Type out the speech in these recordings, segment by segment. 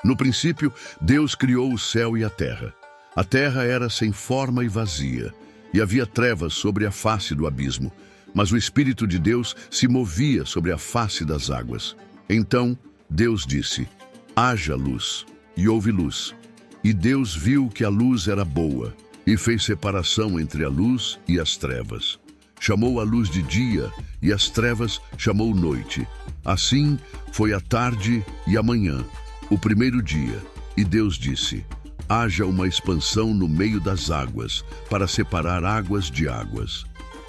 No princípio, Deus criou o céu e a terra. A terra era sem forma e vazia, e havia trevas sobre a face do abismo, mas o Espírito de Deus se movia sobre a face das águas. Então Deus disse: haja luz, e houve luz. E Deus viu que a luz era boa, e fez separação entre a luz e as trevas. Chamou a luz de dia, e as trevas chamou noite. Assim foi a tarde e a manhã, o primeiro dia. E Deus disse: haja uma expansão no meio das águas, para separar águas de águas.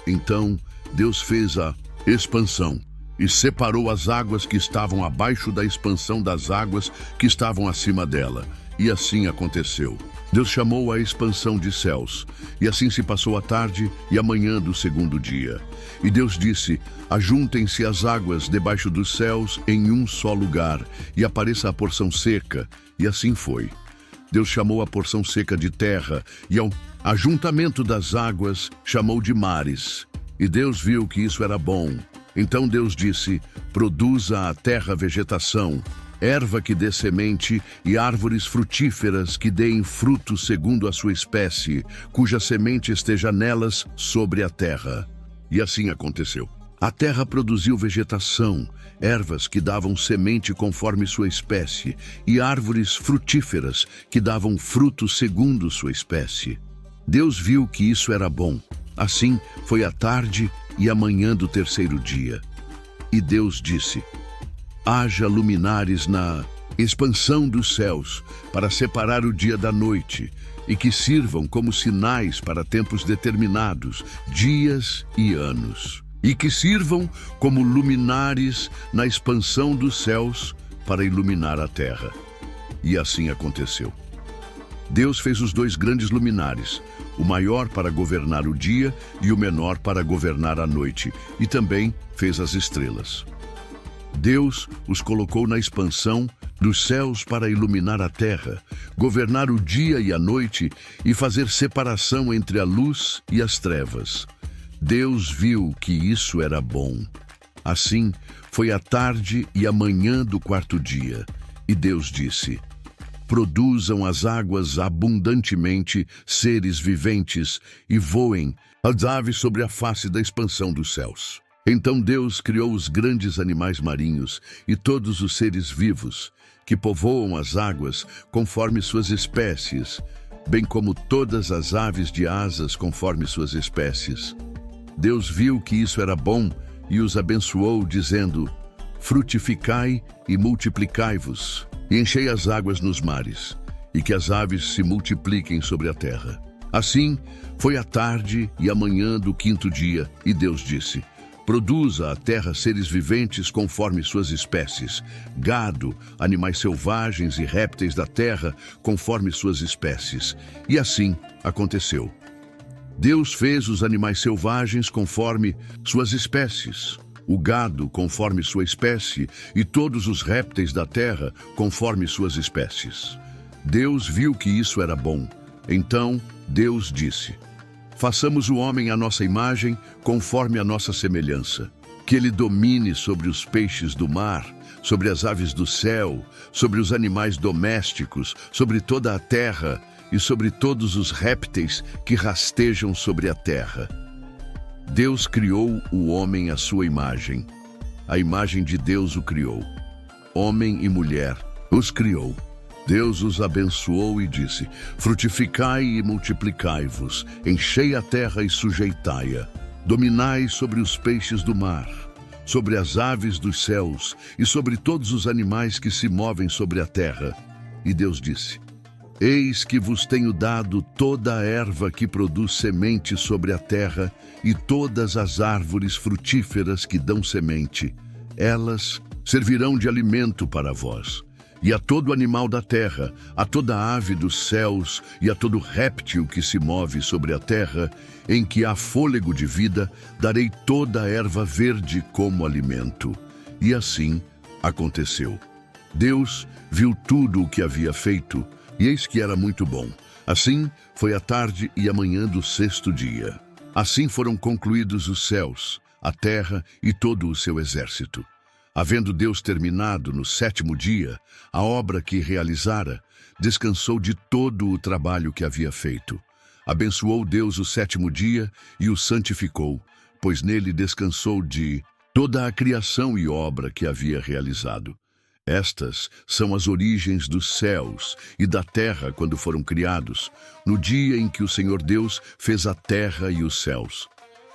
Então Deus fez a expansão e separou as águas que estavam abaixo da expansão das águas que estavam acima dela. E assim aconteceu. Deus chamou a expansão de céus, e assim se passou a tarde e a manhã do segundo dia. E Deus disse: ajuntem-se as águas debaixo dos céus em um só lugar, e apareça a porção seca. E assim foi. Deus chamou a porção seca de terra, e ao ajuntamento das águas chamou de mares. E Deus viu que isso era bom. Então Deus disse: produza a terra vegetação, erva que dê semente e árvores frutíferas que deem fruto segundo a sua espécie, cuja semente esteja nelas sobre a terra. E assim aconteceu. A terra produziu vegetação, ervas que davam semente conforme sua espécie, e árvores frutíferas que davam fruto segundo sua espécie. Deus viu que isso era bom. Assim foi a tarde e a manhã do terceiro dia. E Deus disse: haja luminares na expansão dos céus, para separar o dia da noite, e que sirvam como sinais para tempos determinados, dias e anos. E que sirvam como luminares na expansão dos céus, para iluminar a terra. E assim aconteceu. Deus fez os dois grandes luminares, o maior para governar o dia e o menor para governar a noite, e também fez as estrelas. Deus os colocou na expansão dos céus para iluminar a terra, governar o dia e a noite e fazer separação entre a luz e as trevas. Deus viu que isso era bom. Assim foi a tarde e a manhã do quarto dia. E Deus disse: produzam as águas abundantemente seres viventes e voem as aves sobre a face da expansão dos céus. Então Deus criou os grandes animais marinhos e todos os seres vivos que povoam as águas conforme suas espécies, bem como todas as aves de asas conforme suas espécies. Deus viu que isso era bom e os abençoou, dizendo: frutificai e multiplicai-vos, e enchei as águas nos mares, e que as aves se multipliquem sobre a terra. Assim foi a tarde e a manhã do quinto dia, e Deus disse: produza a terra seres viventes conforme suas espécies, gado, animais selvagens e répteis da terra conforme suas espécies. E assim aconteceu. Deus fez os animais selvagens conforme suas espécies, o gado conforme sua espécie e todos os répteis da terra conforme suas espécies. Deus viu que isso era bom. Então Deus disse: façamos o homem à nossa imagem, conforme a nossa semelhança. Que ele domine sobre os peixes do mar, sobre as aves do céu, sobre os animais domésticos, sobre toda a terra e sobre todos os répteis que rastejam sobre a terra. Deus criou o homem à sua imagem. A imagem de Deus o criou. Homem e mulher os criou. Deus os abençoou e disse: frutificai e multiplicai-vos, enchei a terra e sujeitai-a. Dominai sobre os peixes do mar, sobre as aves dos céus e sobre todos os animais que se movem sobre a terra. E Deus disse: eis que vos tenho dado toda a erva que produz semente sobre a terra e todas as árvores frutíferas que dão semente. Elas servirão de alimento para vós. E a todo animal da terra, a toda ave dos céus e a todo réptil que se move sobre a terra, em que há fôlego de vida, darei toda a erva verde como alimento. E assim aconteceu. Deus viu tudo o que havia feito, e eis que era muito bom. Assim foi a tarde e a manhã do sexto dia. Assim foram concluídos os céus, a terra e todo o seu exército. Havendo Deus terminado no 7º dia a obra que realizara, descansou de todo o trabalho que havia feito. Abençoou Deus o 7º dia e o santificou, pois nele descansou de toda a criação e obra que havia realizado. Estas são as origens dos céus e da terra quando foram criados, no dia em que o Senhor Deus fez a terra e os céus.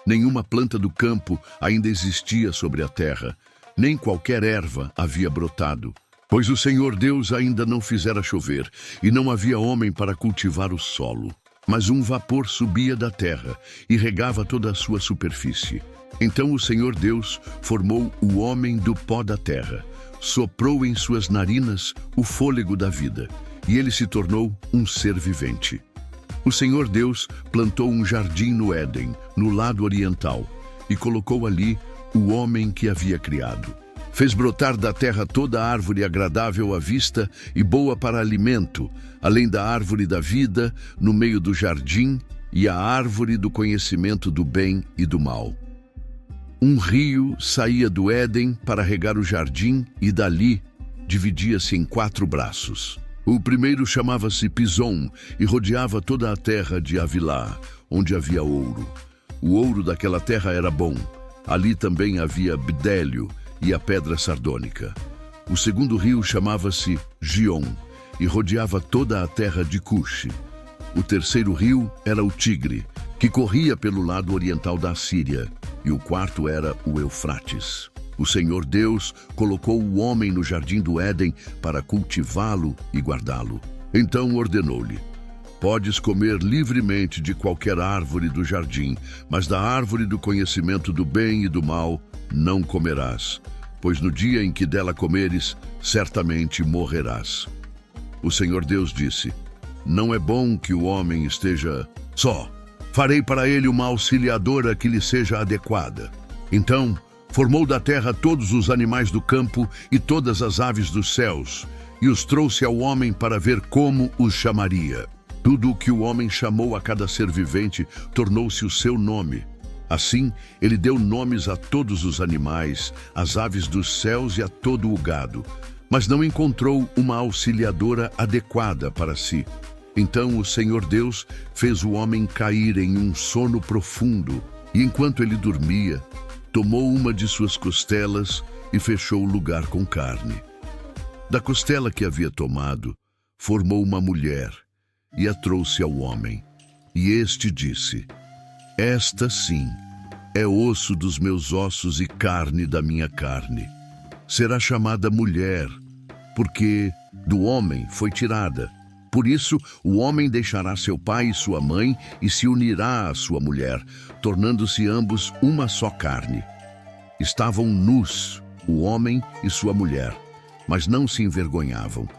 Nenhuma planta do campo ainda existia sobre a terra, nem qualquer erva havia brotado, pois o Senhor Deus ainda não fizera chover, e não havia homem para cultivar o solo. Mas um vapor subia da terra e regava toda a sua superfície. Então o Senhor Deus formou o homem do pó da terra, soprou em suas narinas o fôlego da vida, e ele se tornou um ser vivente. O Senhor Deus plantou um jardim no Éden, no lado oriental, e colocou ali o homem que havia criado. Fez brotar da terra toda a árvore agradável à vista e boa para alimento, além da árvore da vida no meio do jardim e a árvore do conhecimento do bem e do mal. Um rio saía do Éden para regar o jardim e dali dividia-se em 4 braços. O primeiro chamava-se Pison e rodeava toda a terra de Havilá, onde havia ouro. O ouro daquela terra era bom. Ali também havia bdélio e a pedra sardônica. O segundo rio chamava-se Gion e rodeava toda a terra de Cuxi. O terceiro rio era o Tigre, que corria pelo lado oriental da Síria, e o quarto era o Eufrates. O Senhor Deus colocou o homem no jardim do Éden para cultivá-lo e guardá-lo. Então ordenou-lhe: podes comer livremente de qualquer árvore do jardim, mas da árvore do conhecimento do bem e do mal não comerás, pois no dia em que dela comeres, certamente morrerás. O Senhor Deus disse: não é bom que o homem esteja só. Farei para ele uma auxiliadora que lhe seja adequada. Então formou da terra todos os animais do campo e todas as aves dos céus, e os trouxe ao homem para ver como os chamaria. Tudo o que o homem chamou a cada ser vivente tornou-se o seu nome. Assim, ele deu nomes a todos os animais, às aves dos céus e a todo o gado, mas não encontrou uma auxiliadora adequada para si. Então o Senhor Deus fez o homem cair em um sono profundo, e enquanto ele dormia, tomou uma de suas costelas e fechou o lugar com carne. Da costela que havia tomado, formou uma mulher e a trouxe ao homem. E este disse: esta sim é osso dos meus ossos e carne da minha carne. Será chamada mulher, porque do homem foi tirada. Por isso, o homem deixará seu pai e sua mãe e se unirá à sua mulher, tornando-se ambos uma só carne. Estavam nus, o homem e sua mulher, mas não se envergonhavam.